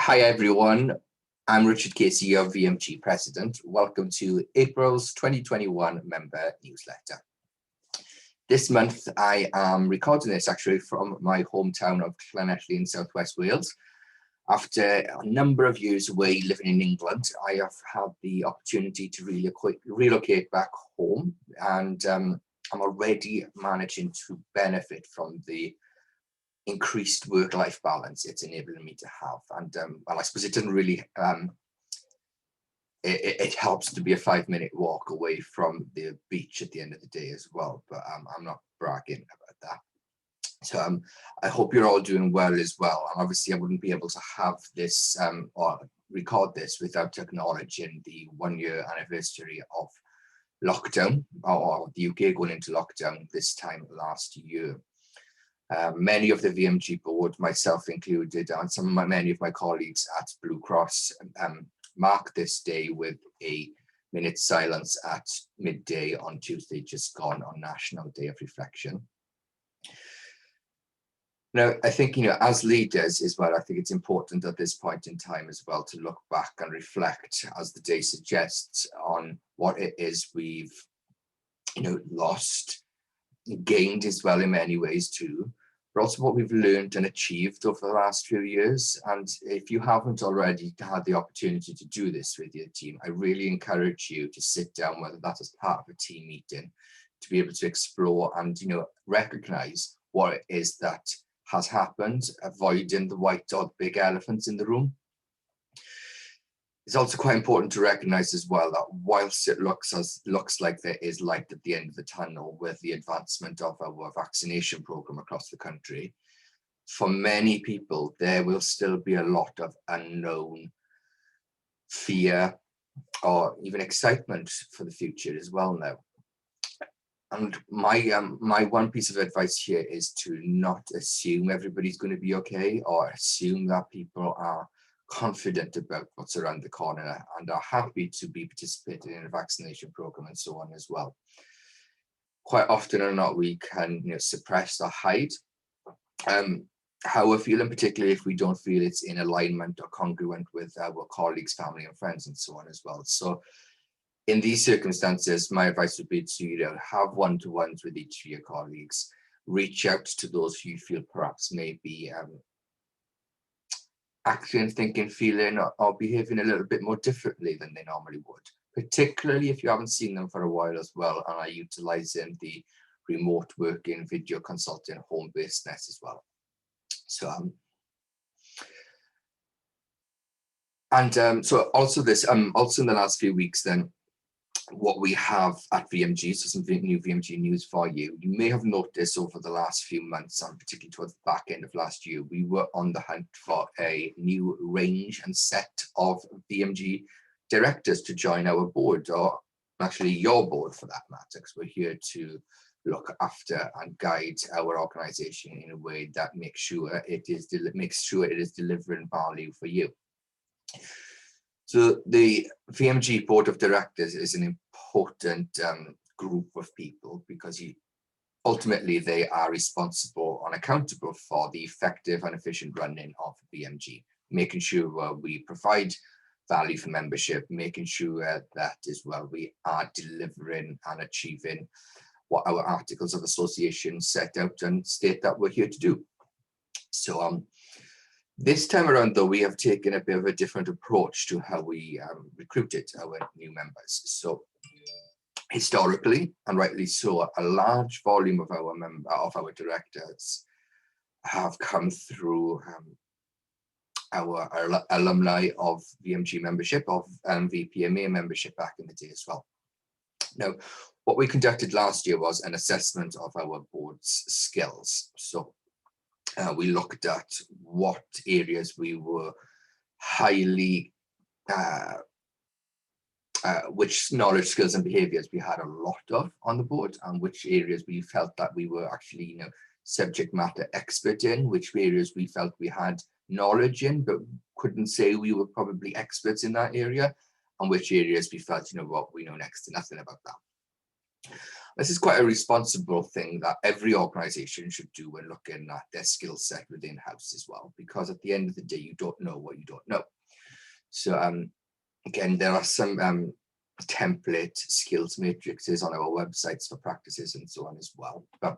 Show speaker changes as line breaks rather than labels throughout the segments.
Hi everyone, I'm Richard Casey, your VMG President. Welcome to April's 2021 member newsletter. This month I am recording this actually from my hometown of Llanelli in Southwest Wales. After a number of years away living in England, I have had the opportunity to relocate back home, and I'm already managing to benefit from the increased work-life balance it's enabling me to have. And well, I suppose it doesn't really it helps to be a 5-minute walk away from the beach at the end of the day as well, but I'm not bragging about that. So I hope you're all doing well as well. And obviously I wouldn't be able to have this or record this without acknowledging the 1-year anniversary of lockdown, or the UK going into lockdown this time last year. Many of the VMG board, myself included, and many of my colleagues at Blue Cross marked this day with a minute's silence at midday on Tuesday just gone, on National Day of Reflection. Now, I think, as leaders as well, I think it's important at this point in time as well to look back and reflect, as the day suggests, on what it is we've, lost, gained as well in many ways too, but also what we've learned and achieved over the last few years. And if you haven't already had the opportunity to do this with your team, I really encourage you to sit down, whether that is part of a team meeting, to be able to explore and recognize what it is that has happened, avoiding the white or big elephants in the room. It's also quite important to recognize as well that whilst it looks like there is light at the end of the tunnel with the advancement of our vaccination program across the country, for many people there will still be a lot of unknown fear or even excitement for the future as well now. And my one piece of advice here is to not assume everybody's going to be okay, or assume that people are confident about what's around the corner and are happy to be participating in a vaccination program and so on as well. Quite often or not, we can suppress or hide how we're feeling, particularly if we don't feel it's in alignment or congruent with our colleagues, family and friends and so on as well. So in these circumstances, my advice would be to have one-to-ones with each of your colleagues, reach out to those who you feel perhaps may be acting, thinking, feeling, or behaving a little bit more differently than they normally would, particularly if you haven't seen them for a while as well and are utilizing the remote working, video consulting, home-basedness as well. So so also this also in the last few weeks then, what we have at VMG, so some new VMG news for you. You may have noticed over the last few months, and particularly towards the back end of last year, we were on the hunt for a new range and set of VMG directors to join our board, or actually your board for that matter, because we're here to look after and guide our organization in a way that makes sure it is delivering value for you. So the VMG Board of Directors is an important group of people, because ultimately they are responsible and accountable for the effective and efficient running of VMG, making sure we provide value for membership, making sure that as well we are delivering and achieving what our articles of association set out and state that we're here to do. So this time around, though, we have taken a bit of a different approach to how we recruited our new members. So historically, and rightly so, a large volume of our directors have come through our alumni of VMG membership, of VPMA membership back in the day as well. Now, what we conducted last year was an assessment of our board's skills. So we looked at what areas we were highly, which knowledge, skills and behaviors we had a lot of on the board, and which areas we felt that we were actually, subject matter expert in, which areas we felt we had knowledge in, but couldn't say we were probably experts in that area, and which areas we felt, what, we know next to nothing about that. This is quite a responsible thing that every organization should do when looking at their skill set within house as well, because at the end of the day, you don't know what you don't know. So again, there are some template skills matrices on our websites for practices and so on as well. But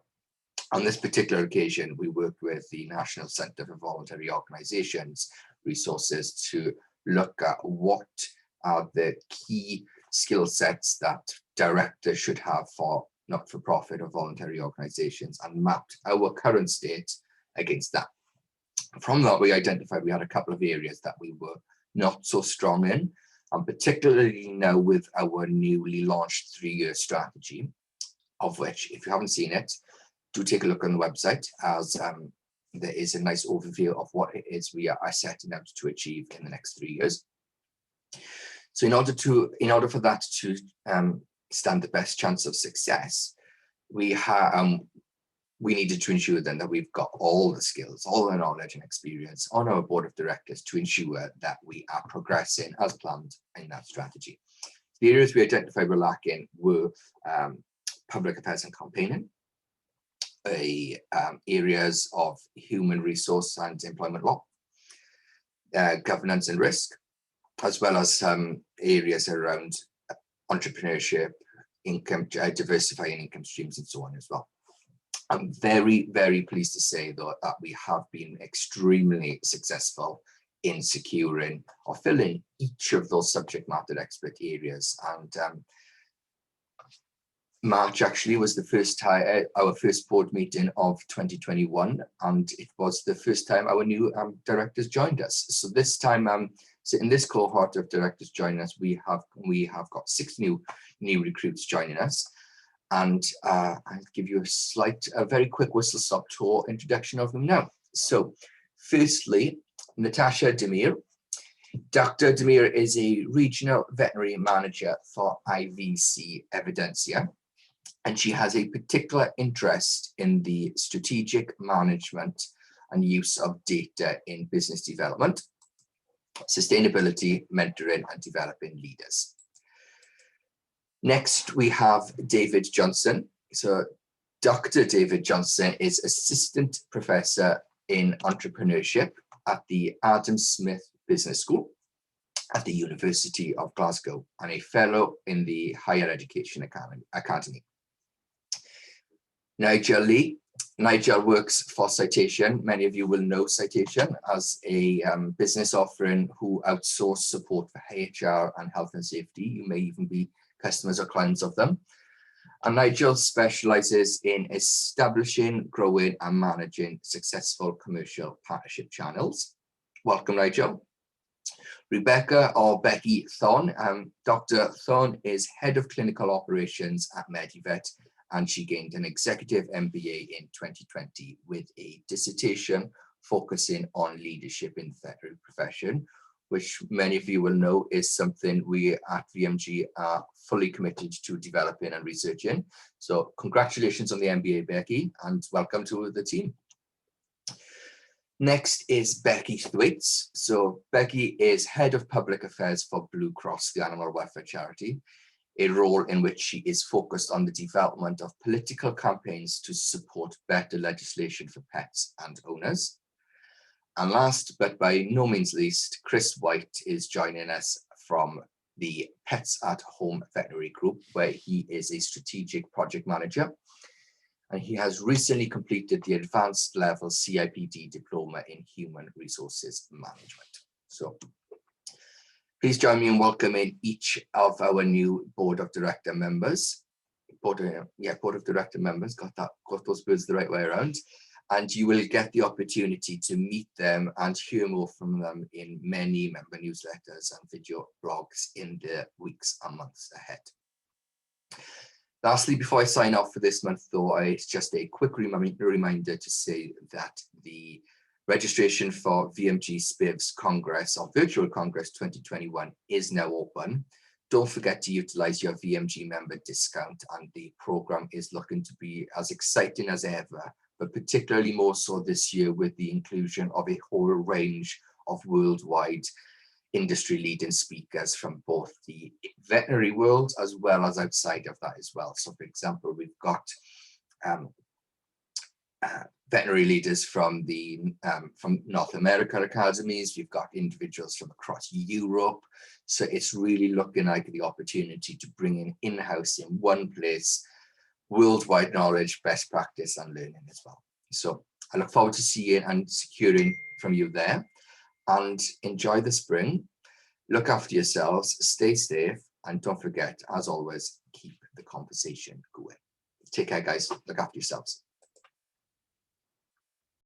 on this particular occasion, we worked with the National Centre for Voluntary Organisations resources to look at what are the key skill sets that directors should have for not-for-profit or voluntary organisations, and mapped our current state against that. From that, we identified we had a couple of areas that we were not so strong in, and particularly now with our newly launched 3-year strategy, of which, if you haven't seen it, do take a look on the website, as there is a nice overview of what it is we are setting out to achieve in the next 3 years. So in order for that to stand the best chance of success, we needed to ensure then that we've got all the skills, all the knowledge and experience on our board of directors to ensure that we are progressing as planned in that strategy. The areas we identified were lacking were public affairs and campaigning, areas of human resource and employment law, governance and risk, as well as some areas around entrepreneurship, income, diversifying income streams, and so on as well. I'm very, very pleased to say, though, that we have been extremely successful in securing or filling each of those subject matter expert areas. And March actually was the first time, our first board meeting of 2021, and it was the first time our new directors joined us. So this time, so in this cohort of directors joining us, we have got 6 new recruits joining us. And I'll give you a very quick whistle-stop tour introduction of them now. So firstly, Natasha Demir. Dr. Demir is a regional veterinary manager for IVC Evidencia, and she has a particular interest in the strategic management and use of data in business development, sustainability, mentoring, and developing leaders. Next, we have David Johnson. So Dr. David Johnson is Assistant Professor in Entrepreneurship at the Adam Smith Business School at the University of Glasgow and a Fellow in the Higher Education Academy. Nigel Lee. Nigel works for Citation. Many of you will know Citation as a business offering who outsource support for HR and health and safety. You may even be customers or clients of them. And Nigel specializes in establishing, growing, and managing successful commercial partnership channels. Welcome, Nigel. Rebecca or Becky Thorne. Dr. Thorne is Head of Clinical Operations at Medivet, and she gained an executive MBA in 2020 with a dissertation focusing on leadership in the veterinary profession, which many of you will know is something we at VMG are fully committed to developing and researching. So congratulations on the MBA, Becky, and welcome to the team. Next is Becky Thwaites. So Becky is Head of Public Affairs for Blue Cross, the animal welfare charity, a role in which she is focused on the development of political campaigns to support better legislation for pets and owners. And last, but by no means least, Chris White is joining us from the Pets at Home Veterinary Group, where he is a strategic project manager. And he has recently completed the advanced level CIPD diploma in human resources management. So please join me in welcoming each of our new board of director members. Board of director members, got those words the right way around. And you will get the opportunity to meet them and hear more from them in many member newsletters and video blogs in the weeks and months ahead. Lastly, before I sign off for this month, though, it's just a quick reminder to say that the registration for VMG SPIV's Congress or Virtual Congress 2021 is now open. Don't forget to utilize your VMG member discount, and the program is looking to be as exciting as ever, but particularly more so this year with the inclusion of a whole range of worldwide industry leading speakers from both the veterinary world as well as outside of that as well. So for example, we've got veterinary leaders from North American academies. We've got individuals from across Europe. So it's really looking like the opportunity to bring in-house in one place, worldwide knowledge, best practice and learning as well. So I look forward to seeing and securing from you there, and enjoy the spring. Look after yourselves, stay safe, and don't forget, as always, keep the conversation going. Take care, guys. Look after yourselves.